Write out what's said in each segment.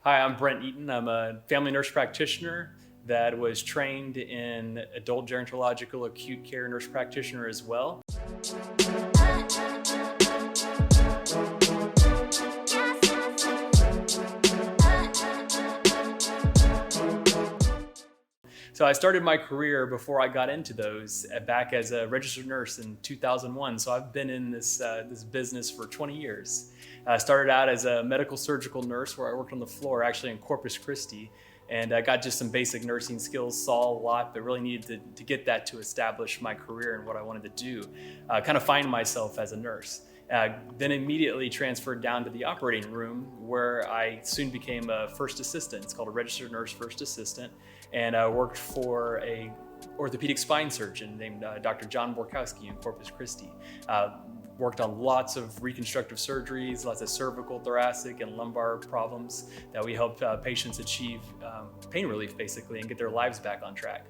Hi, I'm Brent Eaton. I'm a family nurse practitioner that was trained in adult gerontological acute care nurse practitioner as well. So I started my career before I got into those back as a registered nurse in 2001. So I've been in this business for 20 years. I started out as a medical surgical nurse where I worked on the floor actually in Corpus Christi. And I got just some basic nursing skills, saw a lot, but really needed to get that to establish my career and what I wanted to do, kind of find myself as a nurse. Then immediately transferred down to the operating room where I soon became a first assistant. It's called a registered nurse first assistant. And I worked for a orthopedic spine surgeon named Dr. John Borkowski in Corpus Christi. Worked on lots of reconstructive surgeries, lots of cervical, thoracic, and lumbar problems that we helped patients achieve pain relief basically and get their lives back on track.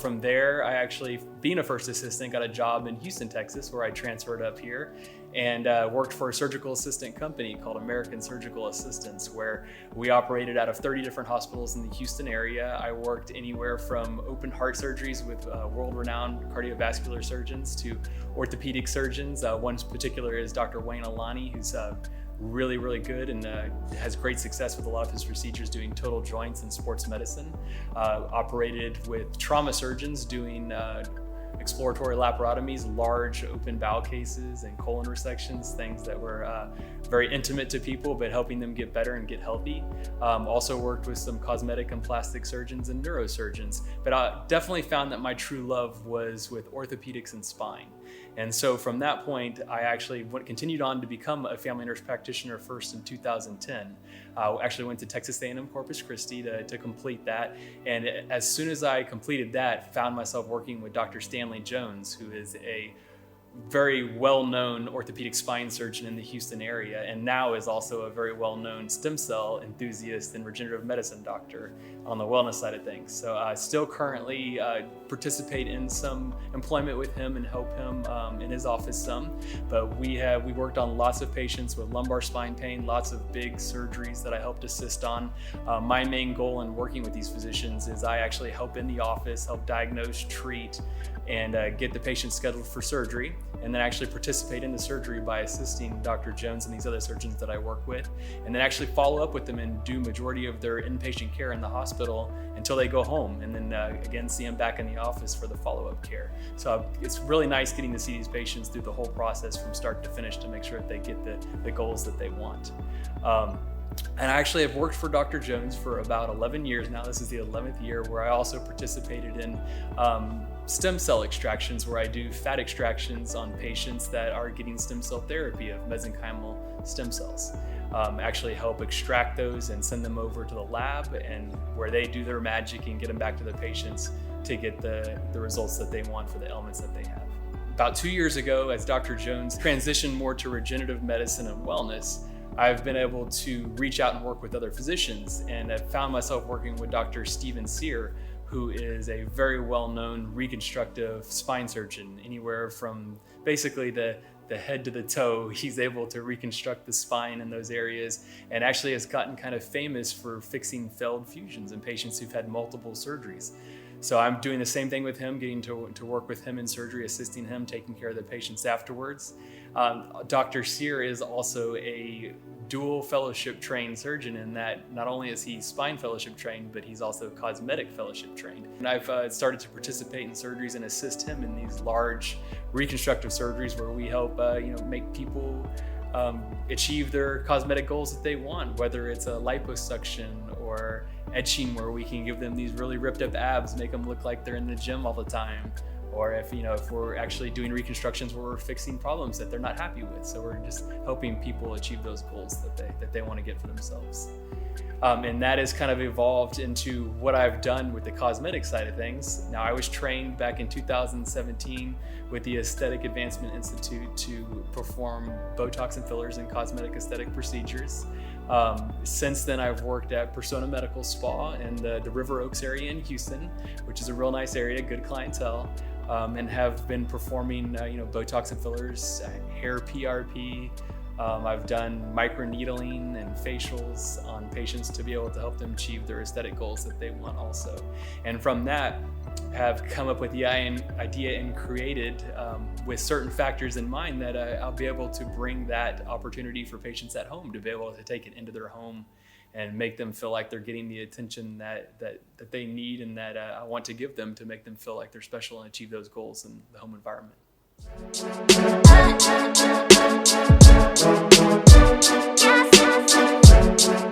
From there, I actually, being a first assistant, got a job in Houston, Texas, where I transferred up here and worked for a surgical assistant company called American Surgical Assistants, where we operated out of 30 different hospitals in the Houston area. I worked anywhere from open heart surgeries with world-renowned cardiovascular surgeons to orthopedic surgeons. One particular is Dr. Wayne Elan, who's really, really good and has great success with a lot of his procedures doing total joints and sports medicine. Operated with trauma surgeons doing exploratory laparotomies, large open bowel cases and colon resections, things that were very intimate to people, but helping them get better and get healthy. Also worked with some cosmetic and plastic surgeons and neurosurgeons, but I definitely found that my true love was with orthopedics and spine. And so from that point, I actually continued on to become a family nurse practitioner first in 2010. Actually went to Texas A&M Corpus Christi to complete that. And as soon as I completed that, found myself working with Dr. Stanley Jones, who is a very well-known orthopedic spine surgeon in the Houston area, and now is also a very well-known stem cell enthusiast and regenerative medicine doctor on the wellness side of things. So I still currently participate in some employment with him and help him in his office some, but we worked on lots of patients with lumbar spine pain, lots of big surgeries that I helped assist on. My main goal in working with these physicians is I actually help in the office, help diagnose, treat, and get the patient scheduled for surgery, and then actually participate in the surgery by assisting Dr. Jones and these other surgeons that I work with, and then actually follow up with them and do majority of their inpatient care in the hospital until they go home, and then again see them back in the office for the follow-up care. So it's really nice getting to see these patients through the whole process from start to finish to make sure that they get the goals that they want. And I actually have worked for Dr. Jones for about 11 years now. This is the 11th year where I also participated in stem cell extractions, where I do fat extractions on patients that are getting stem cell therapy of mesenchymal stem cells. Actually help extract those and send them over to the lab, and where they do their magic and get them back to the patients to get the results that they want for the ailments that they have. About 2 years ago, as Dr. Jones transitioned more to regenerative medicine and wellness, I've been able to reach out and work with other physicians, and I've found myself working with Dr. Stephen Sear, who is a very well-known reconstructive spine surgeon. Anywhere from basically the head to the toe, he's able to reconstruct the spine in those areas, and actually has gotten kind of famous for fixing failed fusions in patients who've had multiple surgeries. So I'm doing the same thing with him, getting to work with him in surgery, assisting him, taking care of the patients afterwards. Dr. Sear is also a dual fellowship trained surgeon in that not only is he spine fellowship trained, but he's also cosmetic fellowship trained. And I've started to participate in surgeries and assist him in these large reconstructive surgeries where we help make people achieve their cosmetic goals that they want, whether it's a liposuction or etching, where we can give them these really ripped up abs, make them look like they're in the gym all the time. Or if we're actually doing reconstructions where we're fixing problems that they're not happy with. So we're just helping people achieve those goals that they want to get for themselves. And that has kind of evolved into what I've done with the cosmetic side of things. Now, I was trained back in 2017 with the Aesthetic Advancement Institute to perform Botox and fillers and cosmetic aesthetic procedures. Since then, I've worked at Persona Medical Spa in the River Oaks area in Houston, which is a real nice area, good clientele. And have been performing Botox and fillers, hair PRP, I've done microneedling and facials on patients to be able to help them achieve their aesthetic goals that they want also. And from that, have come up with the idea and created with certain factors in mind that I'll be able to bring that opportunity for patients at home to be able to take it into their home and make them feel like they're getting the attention that they need and that I want to give them to make them feel like they're special and achieve those goals in the home environment. Yes.